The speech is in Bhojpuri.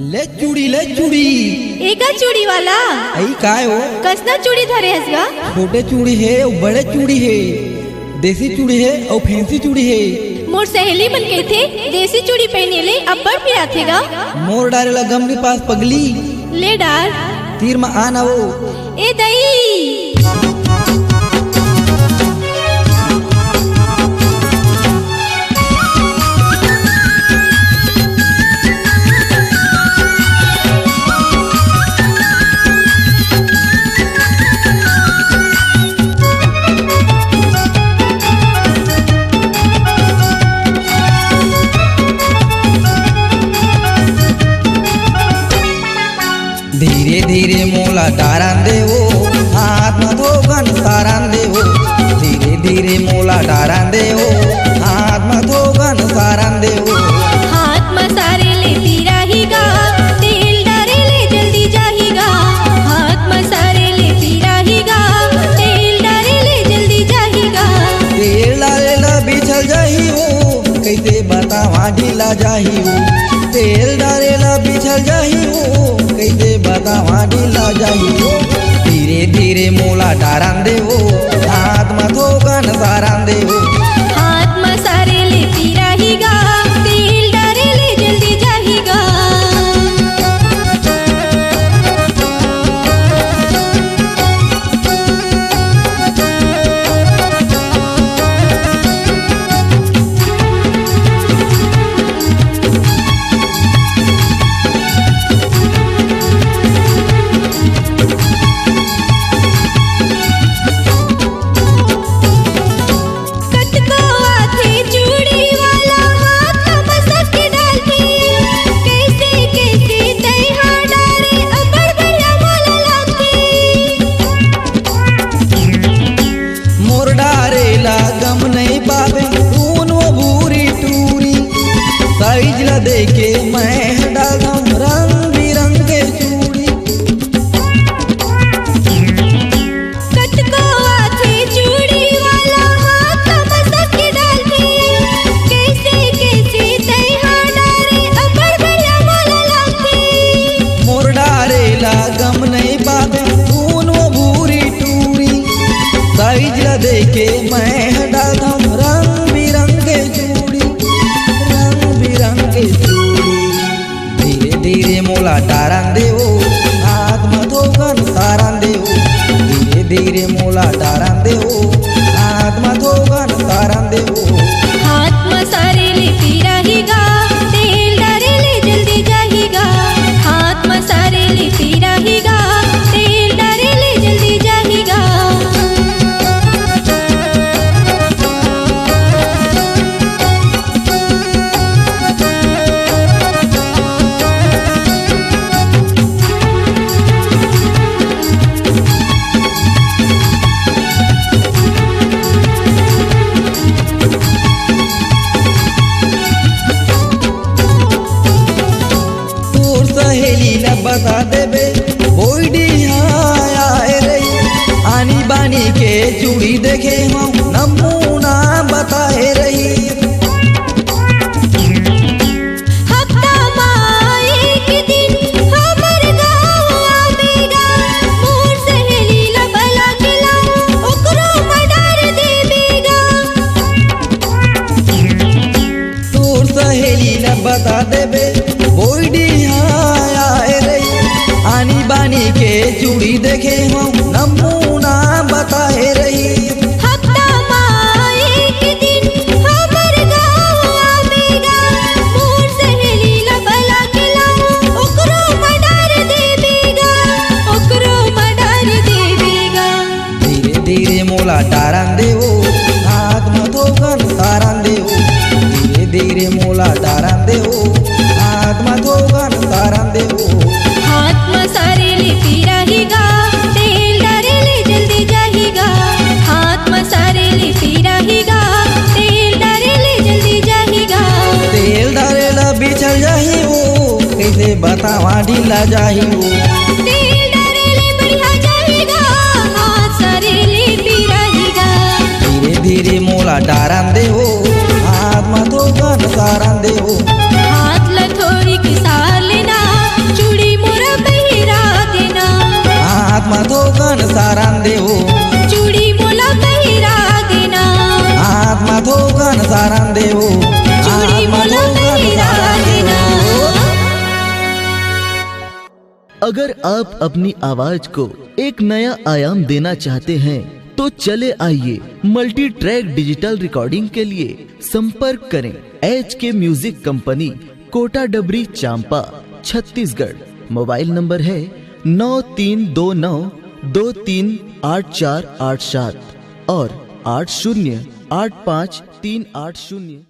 ले चूड़ी एका चूड़ी वाला आई काय हो कसना चूड़ी धरे हस गा? छोटे चूड़ी है और बड़े चूड़ी है, देसी चूड़ी है और फैंसी चूड़ी है। मोर सहेली मन के थे देसी चूड़ी पहने ले अब्बड़ पिया थे गा। मोर डारे लगम के पास पगली ले डार तीर में आना वो ए दई धीरे धीरे मोला डारान दे वो हाथ में धोगन सारान दे वो, धीरे धीरे मोला डारान दे वो हाथ में धोगन सारान दे वो। हाथ में सारे ले तीरा ही गा, तेल डारे ले जल्दी जाही गा। हाथ में सारे ले तीरा ही गा, तेल डारे ले जल्दी जाही गा। तेल डाले ला बिछल जाही वो, कैसे बतावा ढीला जाही वो। तेल डाले ला बिछल जाही वो, कैसे बतावा ढीला जाही वो। धीरे धीरे मोला डारान दे वो हाथ में धोगन सारान दे वो। हाथ में सारे ले तीरा ही गा, तेल डारे ले जल्दी जाही गा। साइज ला देके मैं डालूं रंग बिरंगे चूड़ी। कटको आथे चूड़ी वाला हाथ मसक के डालते, कैसे कैसे तैहा डारे अबर भैया मोला लागते। मोर डारे ला गम नहीं पावे खून वो भूरी टूरी। साइज ला देके मैं डालूं रंग बिरंगे चूड़ी, धीरे धीरे मोला डारान दे वो हाथ में धोगन सारान दे वो। धीरे धीरे मोला डारान दे वो हाथ में धोगन सारान दे वो। हाथ में सारे ले तीरा ही गा, तेल डारे ले जल्दी जाही गा। हाथ में सारे ले तीरा ही गा, तेल डारे ले जल्दी जाही गा। बता देबे बोईडी आए रे आनी बानी के चूड़ी देखे हम नमूना बताए रही। हफ्ता में एक दिन हमर गाँव आवेगा, मोर सहेली ला बला के लाऊं ओकरो मर्डर देवेगा। तोर सहेली ला बता देबे बोईडी आए रे आनी बानी के चूड़ी देखे हम नमूना बताए रही। हफ्ता में एक दिन हमर गाँव आवेगा, मोर सहेली ला बला के लाऊं ओकरो मर्डर देवेगा, ओकरो मर्डर देवेगा। धीरे धीरे मोला डारान दे वो हाथ में धोगन सारान दे वो। धीरे धीरे मोला डारान दे वो हाथ में धोगन सारान दे वो। हाथ में सारे ले तीरा ही गा, तेल डारे ले जल्दी जाही गा। हाथ में सारे ले तीरा ही गा, तेल डारे ले जल्दी जाही गा। तेल डारे ला बिछल जाही वो, कैसे बतावा ढीला जाही वो। तेल डारे ले बढ़िया जाही गा, हाथ सारे ले तीरा ही गा। धीरे धीरे मोला डारान दे वो हाथ में धोगन सारान दे वो। हाथ ला थोड़ी किसार लेना धोकन सारान देऊ चूड़ी मोला पहिरा देना हाथ धोकन सारान देऊ चूड़ी मोला पहिरा देना। अगर आप अपनी आवाज को एक नया आयाम देना चाहते हैं तो चले आइए मल्टी ट्रैक डिजिटल रिकॉर्डिंग के लिए संपर्क करें HK म्यूजिक कंपनी, कोटा डबरी, चांपा, छत्तीसगढ़। मोबाइल नंबर है 9329238487 और 80853880।